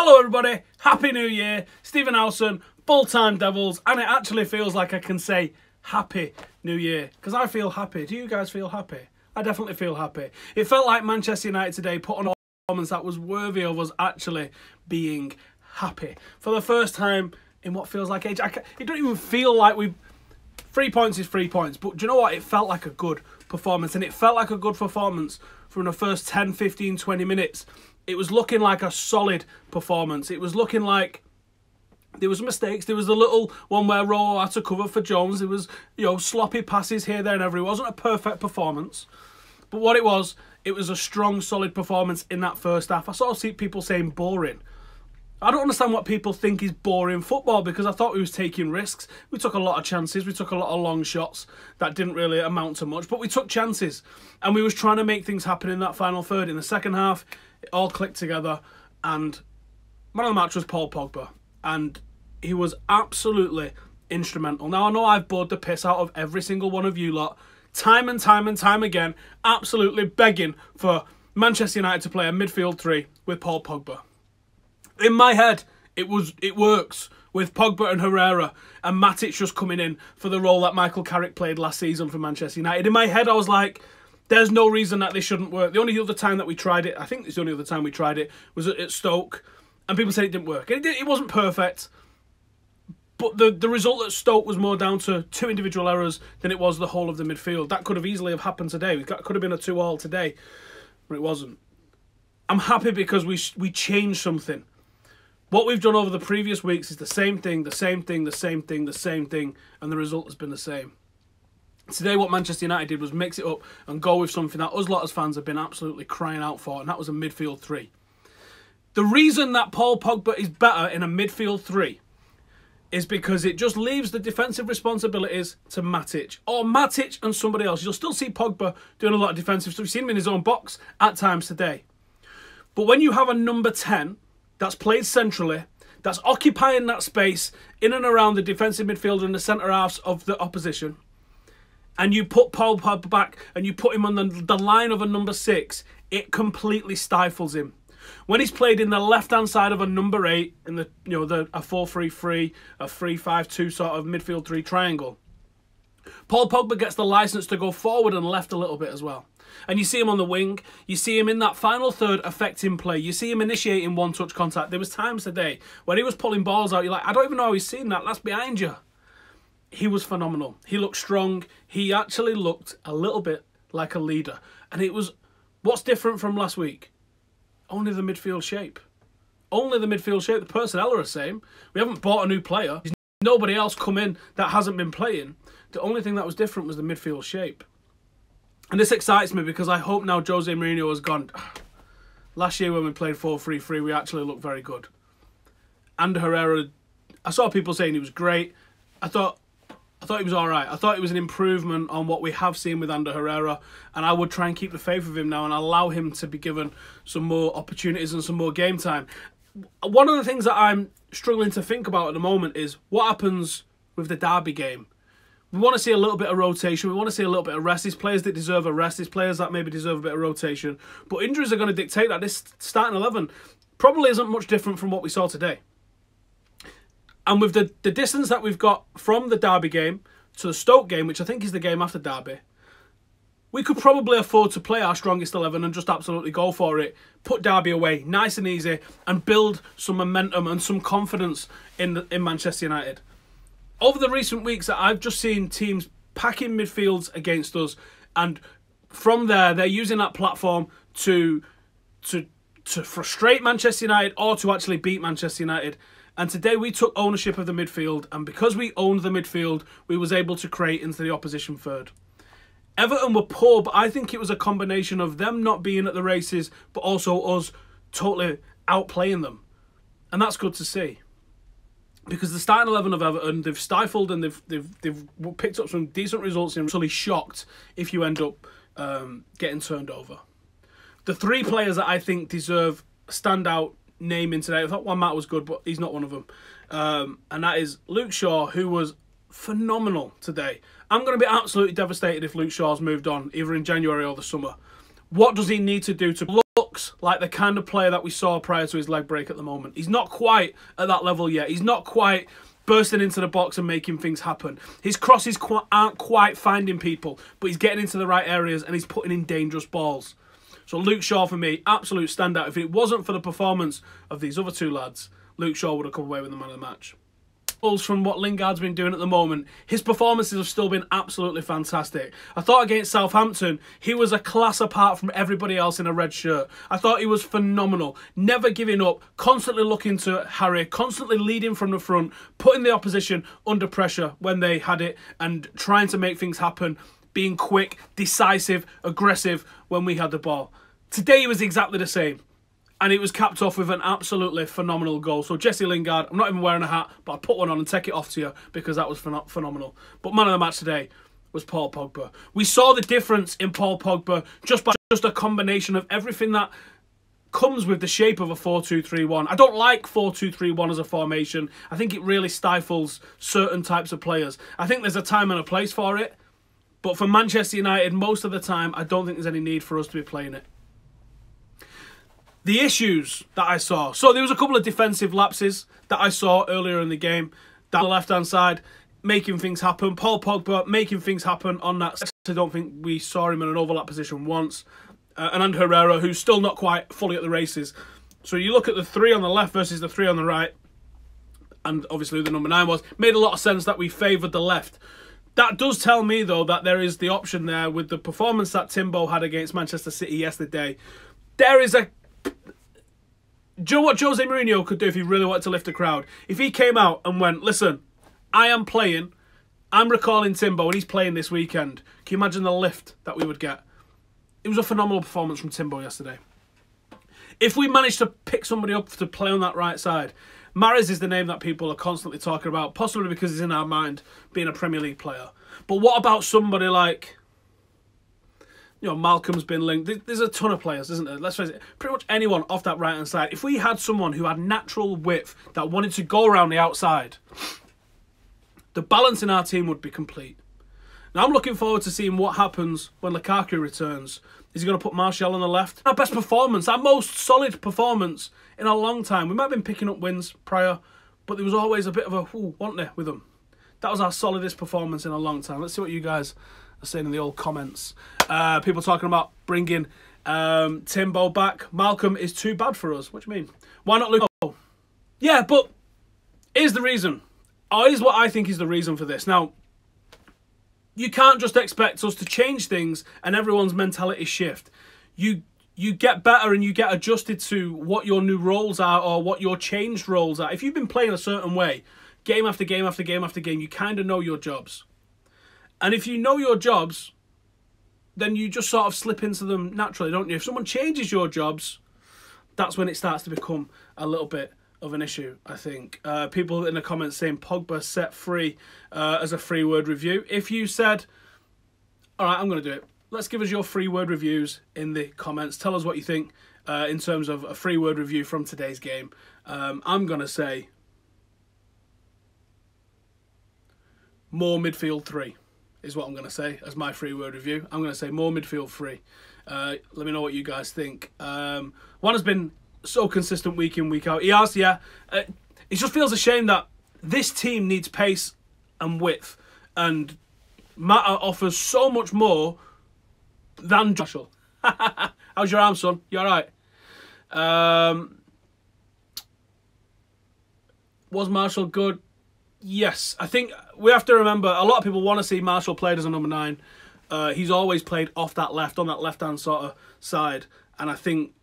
Hello everybody, Happy New Year, Stephen Howson, Full-Time Devils, and it actually feels like I can say Happy New Year, because I feel happy. Do you guys feel happy? I definitely feel happy. It felt like Manchester United today put on a performance that was worthy of us actually being happy. For the first time in what feels like age, it don't even feel like we... 3 points is 3 points, but do you know what? It felt like a good performance, and it felt like a good performance from the first 10, 15, 20 minutes. It was looking like a solid performance. It was looking like there was mistakes. There was the little one where Rowe had to cover for Jones. There was, sloppy passes here, there and everywhere. It wasn't a perfect performance. But what it was a strong, solid performance in that first half. I sort of see people saying boring. I don't understand what people think is boring football, because I thought we was taking risks. We took a lot of chances. We took a lot of long shots that didn't really amount to much. But we took chances. And we was trying to make things happen in that final third. In the second half, it all clicked together, and man of the match was Paul Pogba, and he was absolutely instrumental. Now, I know I've bored the piss out of every single one of you lot, time and time and time again, absolutely begging for Manchester United to play a midfield three with Paul Pogba. In my head, it works with Pogba and Herrera, and Matic just coming in for the role that Michael Carrick played last season for Manchester United. In my head, I was like, there's no reason that this shouldn't work. The only other time that we tried it, I think it's the only other time we tried it, was at Stoke. And people said it didn't work. It wasn't perfect. But the result at Stoke was more down to 2 individual errors than it was the whole of the midfield. That could have easily have happened today. It could have been a 2-2 today. But it wasn't. I'm happy because we changed something. What we've done over the previous weeks is the same thing, the same thing, the same thing, the same thing. And the result has been the same. Today, what Manchester United did was mix it up and go with something that us lot as fans have been absolutely crying out for, and that was a midfield three. The reason that Paul Pogba is better in a midfield three is because it just leaves the defensive responsibilities to Matic, or Matic and somebody else. You'll still see Pogba doing a lot of defensive stuff. You've seen him in his own box at times today. But when you have a number 10 that's played centrally, that's occupying that space in and around the defensive midfielder and the centre halves of the opposition, and you put Paul Pogba back and you put him on the line of a number 6, it completely stifles him. When he's played in the left-hand side of a number 8, in the a 4-3-3, a 3-5-2 sort of midfield 3 triangle, Paul Pogba gets the licence to go forward and left a little bit as well. And you see him on the wing, you see him in that final third affecting play, you see him initiating one-touch contact. There was times today where he was pulling balls out, you're like, I don't even know how he's seen that, that's behind you. He was phenomenal. He looked strong. He actually looked a little bit like a leader. And it was, what's different from last week? Only the midfield shape. Only the midfield shape. The personnel are the same. We haven't bought a new player. There's nobody else come in that hasn't been playing. The only thing that was different was the midfield shape. And this excites me because I hope now Jose Mourinho has gone, last year when we played 4-3-3, we actually looked very good. And Herrera, I saw people saying he was great. I thought he was all right. I thought it was an improvement on what we have seen with Ander Herrera, and I would try and keep the faith of him now and allow him to be given some more opportunities and some more game time. One of the things that I'm struggling to think about at the moment is what happens with the Derby game. We want to see a little bit of rotation. We want to see a little bit of rest. These players that deserve a rest. These players that maybe deserve a bit of rotation. But injuries are going to dictate that. This starting 11 probably isn't much different from what we saw today. And with the distance that we've got from the Derby game to the Stoke game, which I think is the game after Derby, we could probably afford to play our strongest 11 and just absolutely go for it, put Derby away nice and easy, and build some momentum and some confidence in Manchester United. Over the recent weeks, I've just seen teams packing midfields against us, and from there, they're using that platform to frustrate Manchester United or to actually beat Manchester United. And today we took ownership of the midfield, and because we owned the midfield, we was able to create into the opposition third. Everton were poor, but I think it was a combination of them not being at the races, but also us totally outplaying them. And that's good to see. Because the starting 11 of Everton, they've stifled and they've picked up some decent results, and I'm totally shocked if you end up getting turned over. The 3 players that I think deserve standout naming today, I thought Juan Mata was good, but he's not one of them. And that is Luke Shaw, who was phenomenal today. I'm going to be absolutely devastated if Luke Shaw's moved on, either in January or the summer. What does he need to do to looks like the kind of player that we saw prior to his leg break at the moment. He's not quite at that level yet. He's not quite bursting into the box and making things happen. His crosses aren't quite finding people, but he's getting into the right areas and he's putting in dangerous balls. So Luke Shaw, for me, absolute standout. If it wasn't for the performance of these other two lads, Luke Shaw would have come away with the man of the match. From what Lingard's been doing at the moment, his performances have still been absolutely fantastic. I thought against Southampton, he was a class apart from everybody else in a red shirt. I thought he was phenomenal, never giving up, constantly looking to Harry, constantly leading from the front, putting the opposition under pressure when they had it, and trying to make things happen, being quick, decisive, aggressive when we had the ball. Today he was exactly the same. And it was capped off with an absolutely phenomenal goal. So Jesse Lingard, I'm not even wearing a hat, but I'll put one on and take it off to you because that was phenomenal. But man of the match today was Paul Pogba. We saw the difference in Paul Pogba just by a combination of everything that comes with the shape of a 4-2-3-1. I don't like 4-2-3-1 as a formation. I think it really stifles certain types of players. I think there's a time and a place for it. But for Manchester United, most of the time, I don't think there's any need for us to be playing it. The issues that I saw. So there was a couple of defensive lapses that I saw earlier in the game. Down the left-hand side, making things happen. Paul Pogba making things happen on that. I don't think we saw him in an overlap position once. And Herrera, who's still not quite fully at the races. So you look at the 3 on the left versus the 3 on the right. And obviously who the number 9 was. Made a lot of sense that we favoured the left. That does tell me, though, that there is the option there with the performance that Timbo had against Manchester City yesterday. There is a... Do you know what Jose Mourinho could do if he really wanted to lift a crowd? If he came out and went, listen, I am playing, I'm recalling Timbo and he's playing this weekend. Can you imagine the lift that we would get? It was a phenomenal performance from Timbo yesterday. If we managed to pick somebody up to play on that right side, Mahrez is the name that people are constantly talking about, possibly because he's in our mind being a Premier League player. But what about somebody like... You know, Malcolm's been linked. There's a ton of players, isn't there? Let's face it. Pretty much anyone off that right-hand side. If we had someone who had natural width that wanted to go around the outside, the balance in our team would be complete. Now, I'm looking forward to seeing what happens when Lukaku returns. Is he going to put Martial on the left? Our best performance, our most solid performance in a long time. We might have been picking up wins prior, but there was always a bit of a whoo, wasn't there, with them. That was our solidest performance in a long time. Let's see what you guys are saying in the old comments. People talking about bringing Timbo back. Malcolm is too bad for us. What do you mean? Why not Luke? Yeah, but here's the reason. Or here's what I think is the reason for this. Now, you can't just expect us to change things and everyone's mentality shift. You get better and you get adjusted to what your new roles are or what your changed roles are. If you've been playing a certain way, game after game after game after game, you kind of know your jobs. And if you know your jobs, then you just sort of slip into them naturally, don't you? If someone changes your jobs, that's when it starts to become a little bit of an issue, I think. People in the comments saying Pogba set free as a free word review. If you said, all right, I'm going to do it. Let's give us your free word reviews in the comments. Tell us what you think in terms of a free word review from today's game. I'm going to say more midfield 3. Is what I'm going to say as my free word review. I'm going to say more midfield 3. Let me know what you guys think. One has been so consistent week in, week out. He has, yeah. It just feels a shame that this team needs pace and width. And Mata offers so much more than Marshall. How's your arm, son? You all right? Was Marshall good? Yes, I think we have to remember a lot of people want to see Marshall played as a number 9. He's always played off that left, on that left-hand sort of side. And I think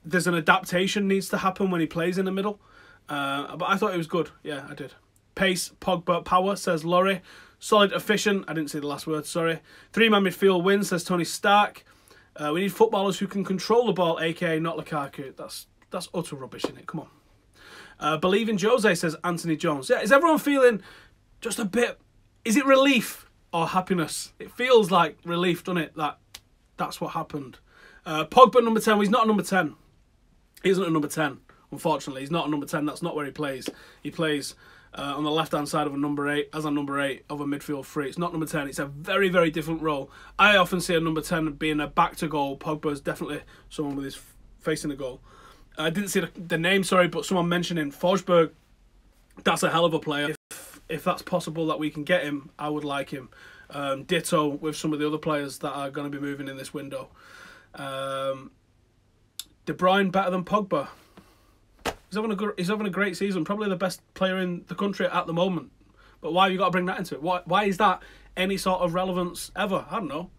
there's an adaptation needs to happen when he plays in the middle. But I thought he was good. Yeah, I did. Pace, Pogba, power, says Laurie. Solid, efficient. I didn't see the last word, sorry. 3-man midfield win, says Tony Stark. We need footballers who can control the ball, a.k.a. not Lukaku. That's utter rubbish, isn't it? Come on. Believe in Jose, says Anthony Jones. Yeah, is everyone feeling just a bit... Is it relief or happiness? It feels like relief, doesn't it? That's what happened. Pogba, number 10. Well, he's not a number 10. He isn't a number 10, unfortunately. He's not a number 10. That's not where he plays. He plays on the left-hand side of a number 8, as a number 8 of a midfield 3. It's not number 10. It's a very, very different role. I often see a number 10 being a back-to-goal. Pogba is definitely someone with his facing the goal. I didn't see the name, sorry, but someone mentioning Forsberg. That's a hell of a player. If that's possible that we can get him, I would like him. Ditto with some of the other players that are going to be moving in this window. De Bruyne better than Pogba. He's having a great season. Probably the best player in the country at the moment. But why have you got to bring that into it? Why is that any sort of relevance ever? I don't know.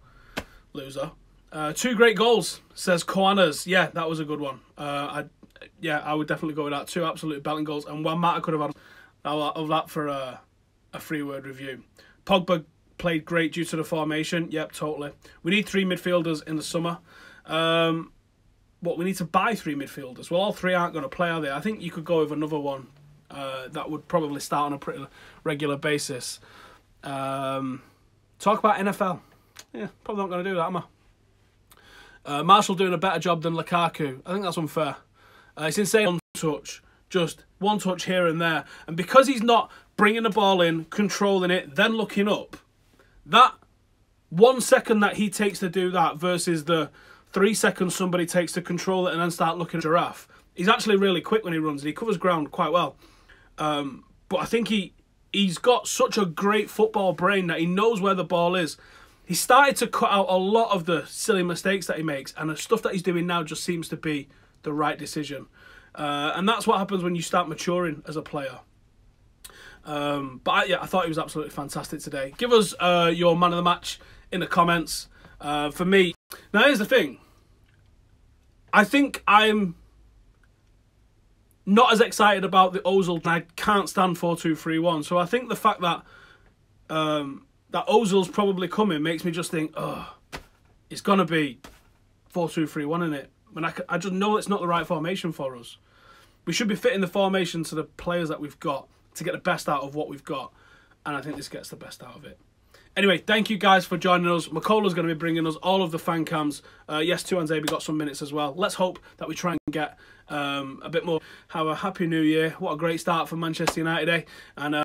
Loser. 2 great goals, says Koanas. Yeah, that was a good one. I would definitely go with that. 2 absolute belting goals. And Juan Mata could have had of that for a 3-word review. Pogba played great due to the formation. Yep, totally. We need 3 midfielders in the summer. We need to buy 3 midfielders. Well, all 3 aren't going to play, are they? I think you could go with another one that would probably start on a pretty regular basis. Talk about NFL. Yeah, probably not going to do that, am I? Marshall doing a better job than Lukaku. I think that's unfair. It's insane. One touch. Just one touch here and there. And because he's not bringing the ball in, controlling it, then looking up, that 1 second that he takes to do that versus the 3 seconds somebody takes to control it and then start looking at Giraffe, he's actually really quick when he runs and he covers ground quite well. But I think he's got such a great football brain that he knows where the ball is. He started to cut out a lot of the silly mistakes that he makes, and the stuff that he's doing now just seems to be the right decision. And that's what happens when you start maturing as a player. I thought he was absolutely fantastic today. Give us your man of the match in the comments. For me, now here's the thing. I think I'm not as excited about the Ozil, and I can't stand 4-2-3-1. So I think the fact that that Ozil's probably coming makes me just think, oh, it's gonna be 4-2-3-1 in it. When I just know it's not the right formation for us. We should be fitting the formation to the players that we've got to get the best out of what we've got. And I think this gets the best out of it. Anyway, thank you guys for joining us. Makola's going to be bringing us all of the fan cams. Yes, Tuanzebe got some minutes as well. Let's hope that we try and get a bit more. Have a happy new year. What a great start for Manchester United, eh? And